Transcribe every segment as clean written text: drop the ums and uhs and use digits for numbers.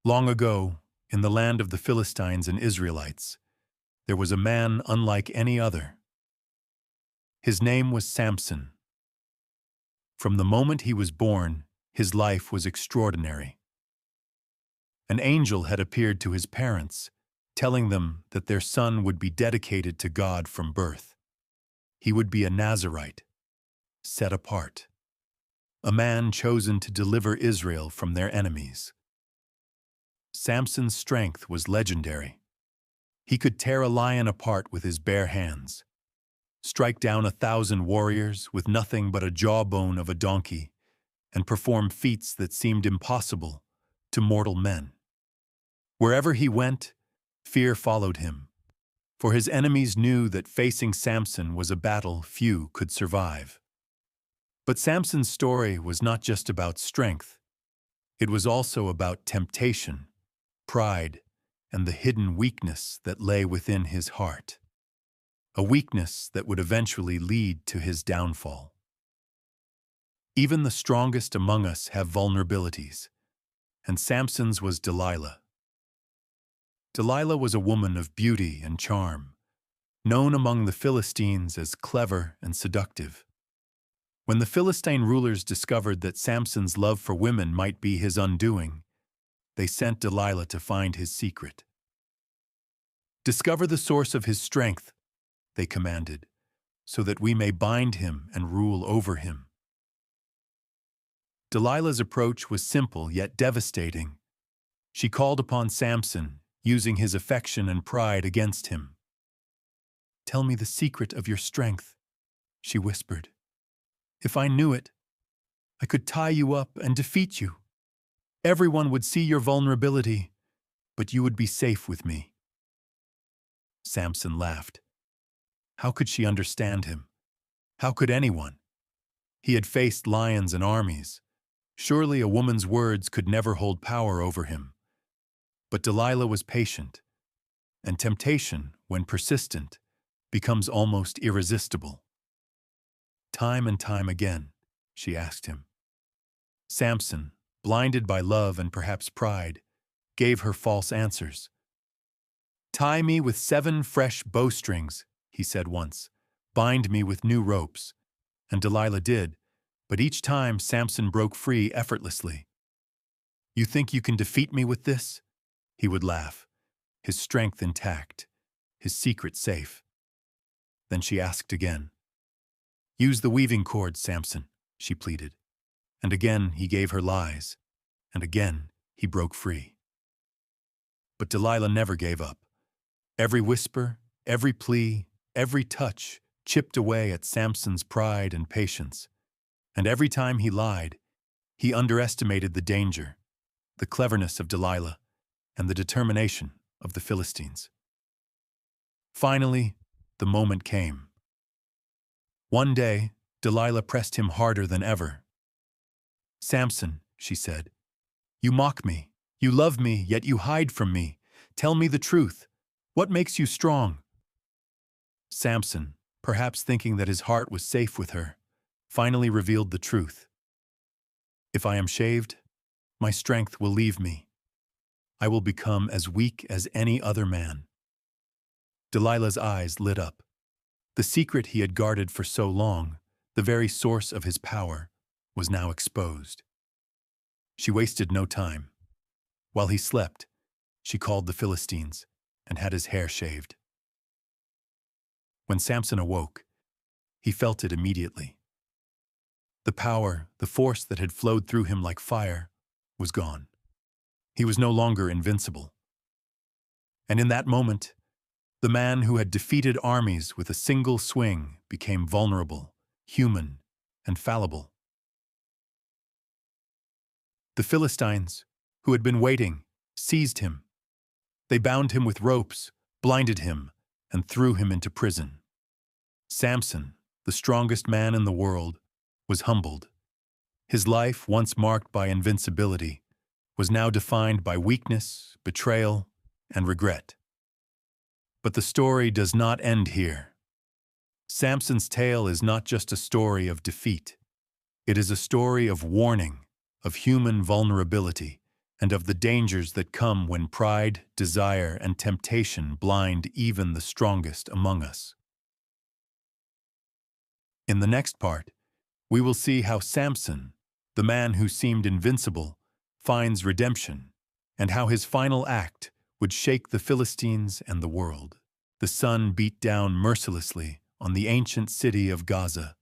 Long ago, in the land of the Philistines and Israelites, there was a man unlike any other. His name was Samson. From the moment he was born, his life was extraordinary. An angel had appeared to his parents, telling them that their son would be dedicated to God from birth. He would be a Nazirite, set apart, a man chosen to deliver Israel from their enemies. Samson's strength was legendary. He could tear a lion apart with his bare hands, strike down 1,000 warriors with nothing but a jawbone of a donkey, and perform feats that seemed impossible to mortal men. Wherever he went, fear followed him, for his enemies knew that facing Samson was a battle few could survive. But Samson's story was not just about strength. It was also about temptation, pride, and the hidden weakness that lay within his heart. A weakness that would eventually lead to his downfall. Even the strongest among us have vulnerabilities, and Samson's was Delilah. Delilah was a woman of beauty and charm, known among the Philistines as clever and seductive. When the Philistine rulers discovered that Samson's love for women might be his undoing, they sent Delilah to find his secret. "Discover the source of his strength," they commanded, "so that we may bind him and rule over him." Delilah's approach was simple yet devastating. She called upon Samson, using his affection and pride against him. "Tell me the secret of your strength," she whispered. "If I knew it, I could tie you up and defeat you. Everyone would see your vulnerability, but you would be safe with me." Samson laughed. How could she understand him? How could anyone? He had faced lions and armies. Surely a woman's words could never hold power over him. But Delilah was patient, and temptation, when persistent, becomes almost irresistible. Time and time again, she asked him. Samson, blinded by love and perhaps pride, gave her false answers. "Tie me with 7 fresh bowstrings," he said once. "Bind me with new ropes." And Delilah did, but each time Samson broke free effortlessly. "You think you can defeat me with this?" He would laugh, his strength intact, his secret safe. Then she asked again. "Use the weaving cord, Samson," she pleaded. And again he gave her lies, and again he broke free. But Delilah never gave up. Every whisper, every plea, every touch chipped away at Samson's pride and patience. And every time he lied, he underestimated the danger, the cleverness of Delilah, and the determination of the Philistines. Finally, the moment came. One day, Delilah pressed him harder than ever. "Samson," she said, "you mock me. You love me, yet you hide from me. Tell me the truth. What makes you strong?" Samson, perhaps thinking that his heart was safe with her, finally revealed the truth. "If I am shaved, my strength will leave me. I will become as weak as any other man." Delilah's eyes lit up. The secret he had guarded for so long, the very source of his power, was now exposed. She wasted no time. While he slept, she called the Philistines and had his hair shaved. When Samson awoke, he felt it immediately. The power, the force that had flowed through him like fire, was gone. He was no longer invincible. And in that moment, the man who had defeated armies with a single swing became vulnerable, human, and fallible. The Philistines, who had been waiting, seized him. They bound him with ropes, blinded him, and threw him into prison. Samson, the strongest man in the world, was humbled. His life, once marked by invincibility, was now defined by weakness, betrayal, and regret. But the story does not end here. Samson's tale is not just a story of defeat. It is a story of warning, of human vulnerability, and of the dangers that come when pride, desire, and temptation blind even the strongest among us. In the next part, we will see how Samson, the man who seemed invincible, finds redemption, and how his final act would shake the Philistines and the world. The sun beat down mercilessly on the ancient city of Gaza,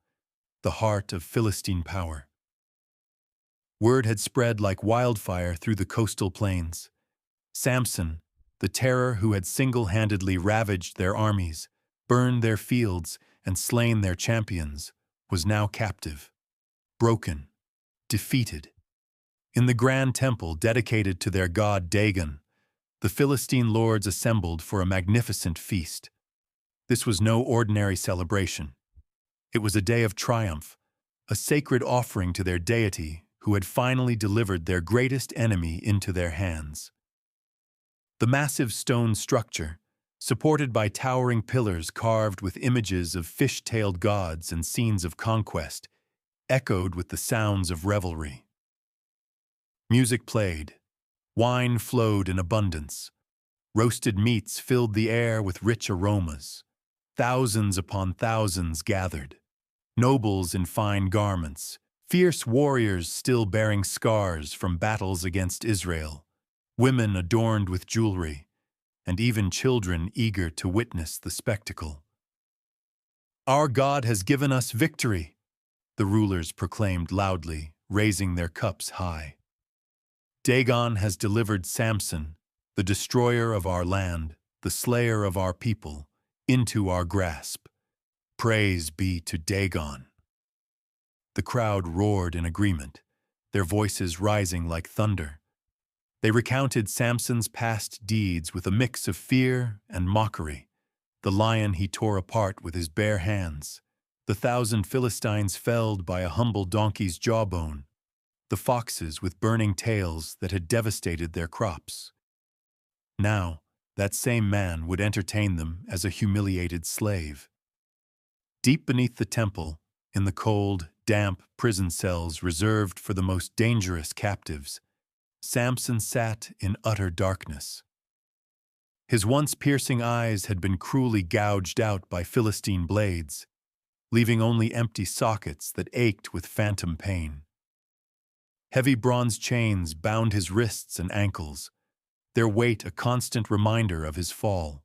the heart of Philistine power. Word had spread like wildfire through the coastal plains. Samson, the terror who had single-handedly ravaged their armies, burned their fields, and slain their champions, was now captive, broken, defeated. In the grand temple dedicated to their god Dagon, the Philistine lords assembled for a magnificent feast. This was no ordinary celebration. It was a day of triumph, a sacred offering to their deity who had finally delivered their greatest enemy into their hands. The massive stone structure, supported by towering pillars carved with images of fish-tailed gods and scenes of conquest, echoed with the sounds of revelry. Music played, wine flowed in abundance, roasted meats filled the air with rich aromas, thousands upon thousands gathered, nobles in fine garments, fierce warriors still bearing scars from battles against Israel, women adorned with jewelry, and even children eager to witness the spectacle. "Our God has given us victory," the rulers proclaimed loudly, raising their cups high. "Dagon has delivered Samson, the destroyer of our land, the slayer of our people, into our grasp. Praise be to Dagon." The crowd roared in agreement, their voices rising like thunder. They recounted Samson's past deeds with a mix of fear and mockery. The lion he tore apart with his bare hands, the 1,000 Philistines felled by a humble donkey's jawbone, the foxes with burning tails that had devastated their crops. Now, that same man would entertain them as a humiliated slave. Deep beneath the temple, in the cold, damp prison cells reserved for the most dangerous captives, Samson sat in utter darkness. His once piercing eyes had been cruelly gouged out by Philistine blades, leaving only empty sockets that ached with phantom pain. Heavy bronze chains bound his wrists and ankles, their weight a constant reminder of his fall.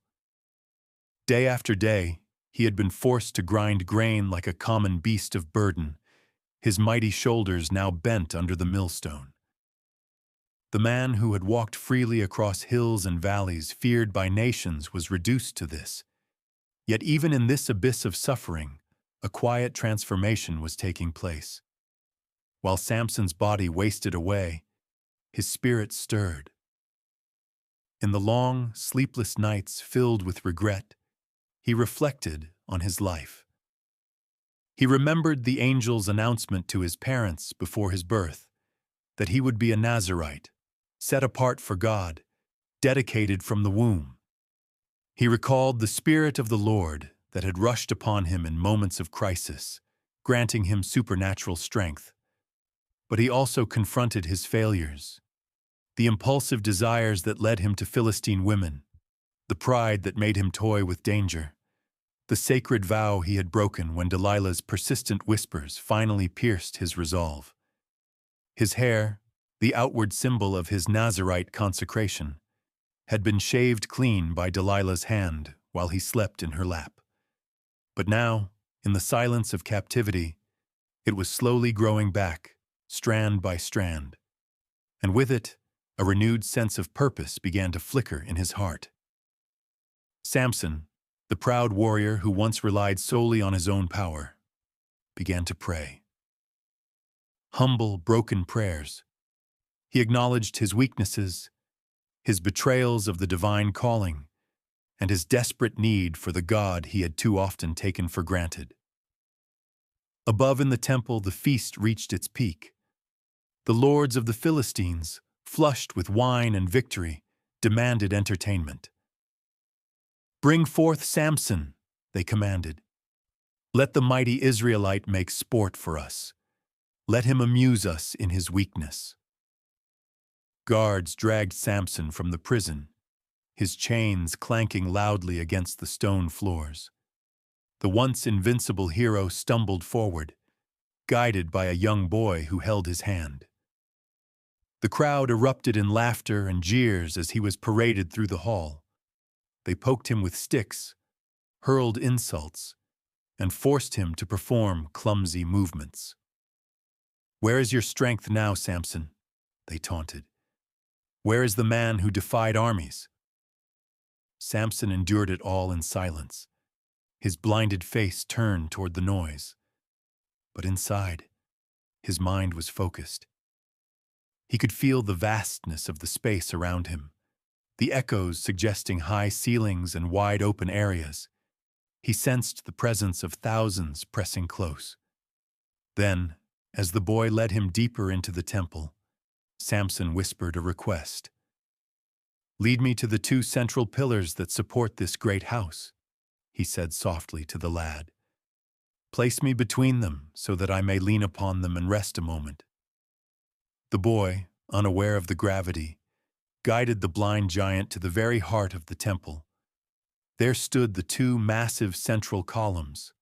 Day after day, he had been forced to grind grain like a common beast of burden, his mighty shoulders now bent under the millstone. The man who had walked freely across hills and valleys feared by nations was reduced to this. Yet even in this abyss of suffering, a quiet transformation was taking place. While Samson's body wasted away, his spirit stirred. In the long, sleepless nights filled with regret, he reflected on his life. He remembered the angel's announcement to his parents before his birth, that he would be a Nazirite, set apart for God, dedicated from the womb. He recalled the Spirit of the Lord that had rushed upon him in moments of crisis, granting him supernatural strength. But he also confronted his failures, the impulsive desires that led him to Philistine women, the pride that made him toy with danger, the sacred vow he had broken when Delilah's persistent whispers finally pierced his resolve. His hair, the outward symbol of his Nazirite consecration, had been shaved clean by Delilah's hand while he slept in her lap. But now, in the silence of captivity, it was slowly growing back, strand by strand, and with it, a renewed sense of purpose began to flicker in his heart. Samson, the proud warrior who once relied solely on his own power, began to pray. Humble, broken prayers. He acknowledged his weaknesses, his betrayals of the divine calling, and his desperate need for the God he had too often taken for granted. Above in the temple, the feast reached its peak. The lords of the Philistines, flushed with wine and victory, demanded entertainment. "Bring forth Samson," they commanded. "Let the mighty Israelite make sport for us. Let him amuse us in his weakness." Guards dragged Samson from the prison, his chains clanking loudly against the stone floors. The once invincible hero stumbled forward, guided by a young boy who held his hand. The crowd erupted in laughter and jeers as he was paraded through the hall. They poked him with sticks, hurled insults, and forced him to perform clumsy movements. "Where is your strength now, Samson?" they taunted. "Where is the man who defied armies?" Samson endured it all in silence, his blinded face turned toward the noise. But inside, his mind was focused. He could feel the vastness of the space around him, the echoes suggesting high ceilings and wide open areas. He sensed the presence of thousands pressing close. Then, as the boy led him deeper into the temple, Samson whispered a request. "Lead me to the two central pillars that support this great house," he said softly to the lad. "Place me between them so that I may lean upon them and rest a moment." The boy, unaware of the gravity, guided the blind giant to the very heart of the temple. There stood the two massive central columns,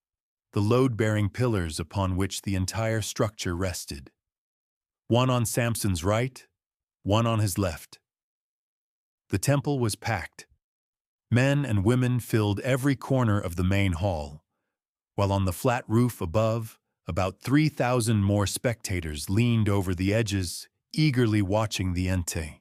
the load-bearing pillars upon which the entire structure rested. One on Samson's right, one on his left. The temple was packed. Men and women filled every corner of the main hall, while on the flat roof above, about 3,000 more spectators leaned over the edges, eagerly watching the ente.